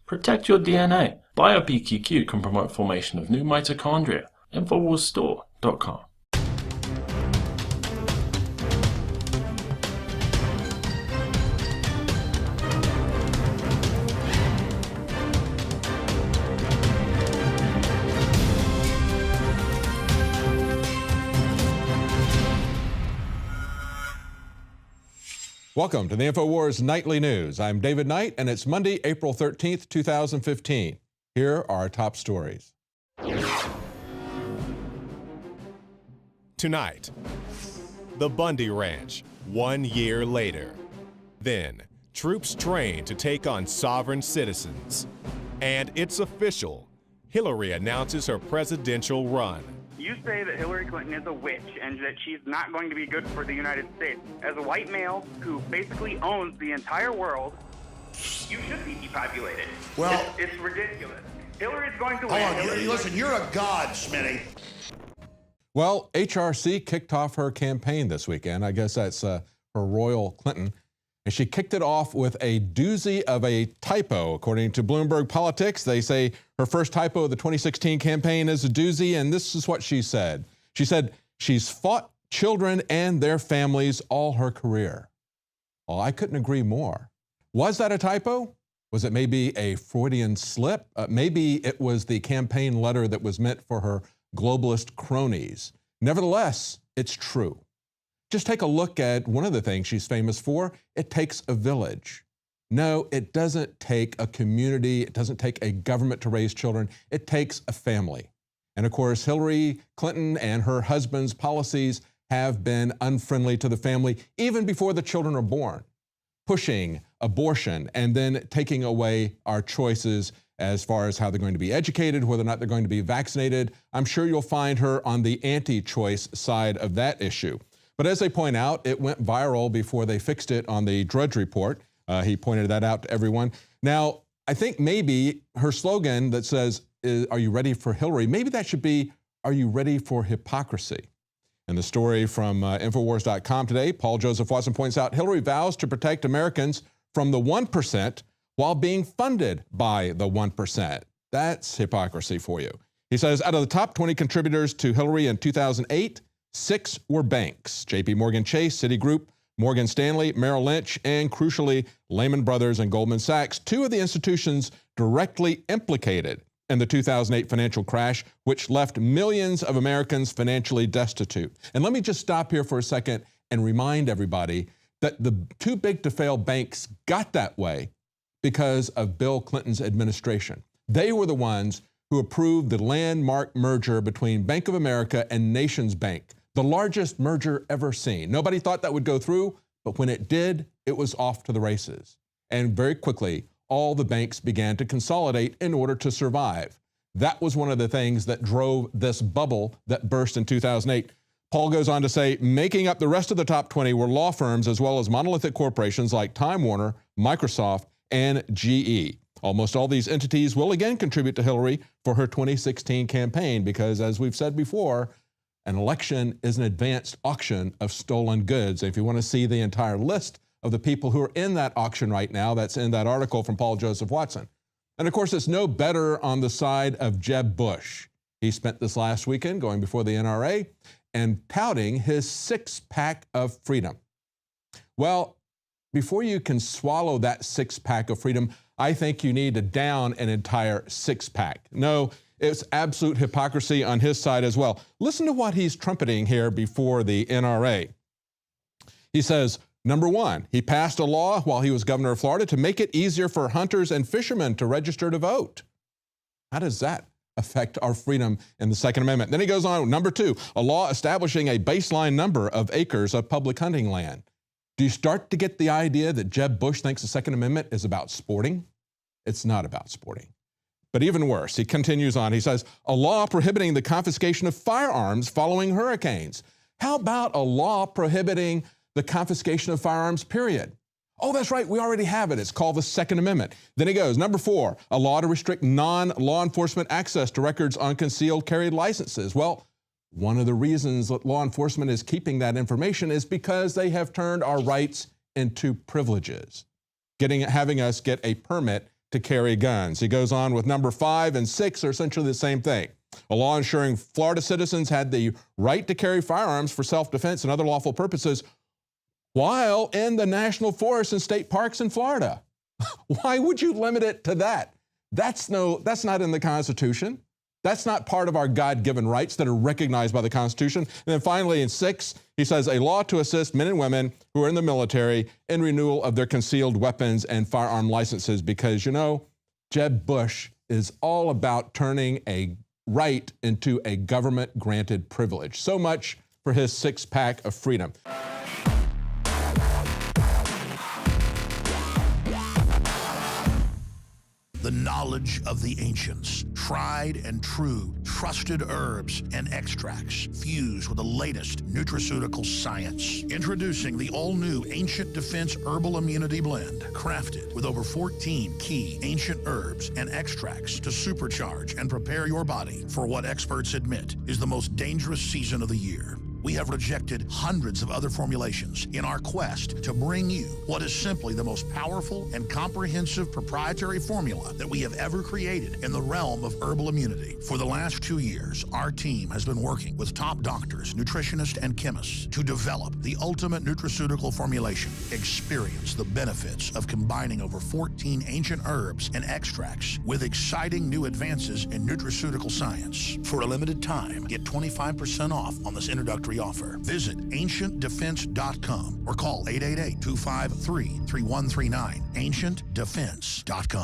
Protect your DNA. BioPQQ can promote formation of new mitochondria. Infowarsstore.com. Welcome to the Infowars Nightly News. I'm David Knight, and it's Monday, April 13th, 2015. Here are our top stories. Tonight, the Bundy Ranch, 1 year later. Then, troops trained to take on sovereign citizens. And it's official. Hillary announces her presidential run. You say that Hillary Clinton is a witch and that she's not going to be good for the United States. As a white male who basically owns the entire world, you should be depopulated. Well, it's ridiculous. Hillary's going to win. Hold on, listen, you're a god, Smitty. Well, HRC kicked off her campaign this weekend. I guess that's her Royal Clinton. And she kicked it off with a doozy of a typo. According to Bloomberg Politics, they say her first typo of the 2016 campaign is a doozy, and this is what she said. She said she's fought children and their families all her career. Well, I couldn't agree more. Was that a typo? Was it maybe a Freudian slip? Maybe it was the campaign letter that was meant for her globalist cronies. Nevertheless, it's true. Just take a look at one of the things she's famous for. It takes a village. No, it doesn't take a community. It doesn't take a government to raise children. It takes a family. And of course, Hillary Clinton and her husband's policies have been unfriendly to the family even before the children are born, pushing abortion and then taking away our choices as far as how they're going to be educated, whether or not they're going to be vaccinated. I'm sure you'll find her on the anti-choice side of that issue. But as they point out, it went viral before they fixed it on the Drudge Report. He pointed that out to everyone. Now, I think maybe her slogan that says, "Are you ready for Hillary?" Maybe that should be, "Are you ready for hypocrisy?" And the story from Infowars.com today, Paul Joseph Watson points out, Hillary vows to protect Americans from the 1% while being funded by the 1%. That's hypocrisy for you. He says, out of the top 20 contributors to Hillary in 2008, 6 were banks: J.P. Morgan Chase, Citigroup, Morgan Stanley, Merrill Lynch, and crucially, Lehman Brothers and Goldman Sachs, 2 of the institutions directly implicated in the 2008 financial crash, which left millions of Americans financially destitute. And let me just stop here for a second and remind everybody that the too big to fail banks got that way because of Bill Clinton's administration. They were the ones who approved the landmark merger between Bank of America and Nations Bank, the largest merger ever seen. Nobody thought that would go through, but when it did, it was off to the races. And very quickly, all the banks began to consolidate in order to survive. That was one of the things that drove this bubble that burst in 2008. Paul goes on to say, making up the rest of the top 20 were law firms as well as monolithic corporations like Time Warner, Microsoft, and GE. Almost all these entities will again contribute to Hillary for her 2016 campaign because, as we've said before, an election is an advanced auction of stolen goods. If you want to see the entire list of the people who are in that auction right now, that's in that article from Paul Joseph Watson. And of course, it's no better on the side of Jeb Bush. He spent this last weekend going before the NRA and touting his 6-pack of freedom. Well, before you can swallow that 6-pack of freedom, I think you need to down an entire 6-pack. No, it's absolute hypocrisy on his side as well. Listen to what he's trumpeting here before the NRA. He says, number 1, he passed a law while he was governor of Florida to make it easier for hunters and fishermen to register to vote. How does that affect our freedom in the Second Amendment? Then he goes on, number 2, a law establishing a baseline number of acres of public hunting land. Do you start to get the idea that Jeb Bush thinks the Second Amendment is about sporting? It's not about sporting. But even worse, he continues on. He says, a law prohibiting the confiscation of firearms following hurricanes. How about a law prohibiting the confiscation of firearms, period? Oh, that's right, we already have it. It's called the Second Amendment. Then he goes, number 4, a law to restrict non-law enforcement access to records on concealed carry licenses. Well, one of the reasons that law enforcement is keeping that information is because they have turned our rights into privileges, having us get a permit to carry guns. He goes on with number 5 and 6 are essentially the same thing. A law ensuring Florida citizens had the right to carry firearms for self-defense and other lawful purposes while in the national forests and state parks in Florida. Why would you limit it to that? That's not in the Constitution. That's not part of our God-given rights that are recognized by the Constitution. And then finally, in 6, he says, a law to assist men and women who are in the military in renewal of their concealed weapons and firearm licenses, because, you know, Jeb Bush is all about turning a right into a government-granted privilege. So much for his six-pack of freedom. The knowledge of the ancients, tried and true, trusted herbs and extracts fused with the latest nutraceutical science. Introducing the all-new Ancient Defense Herbal Immunity Blend, crafted with over 14 key ancient herbs and extracts to supercharge and prepare your body for what experts admit is the most dangerous season of the year. We have rejected hundreds of other formulations in our quest to bring you what is simply the most powerful and comprehensive proprietary formula that we have ever created in the realm of herbal immunity. For the last 2 years, our team has been working with top doctors, nutritionists, and chemists to develop the ultimate nutraceutical formulation. Experience the benefits of combining over 14 ancient herbs and extracts with exciting new advances in nutraceutical science. For a limited time, get 25% off on this introductory offer. Visit ancientdefense.com or call 888-253-3139. ancientdefense.com.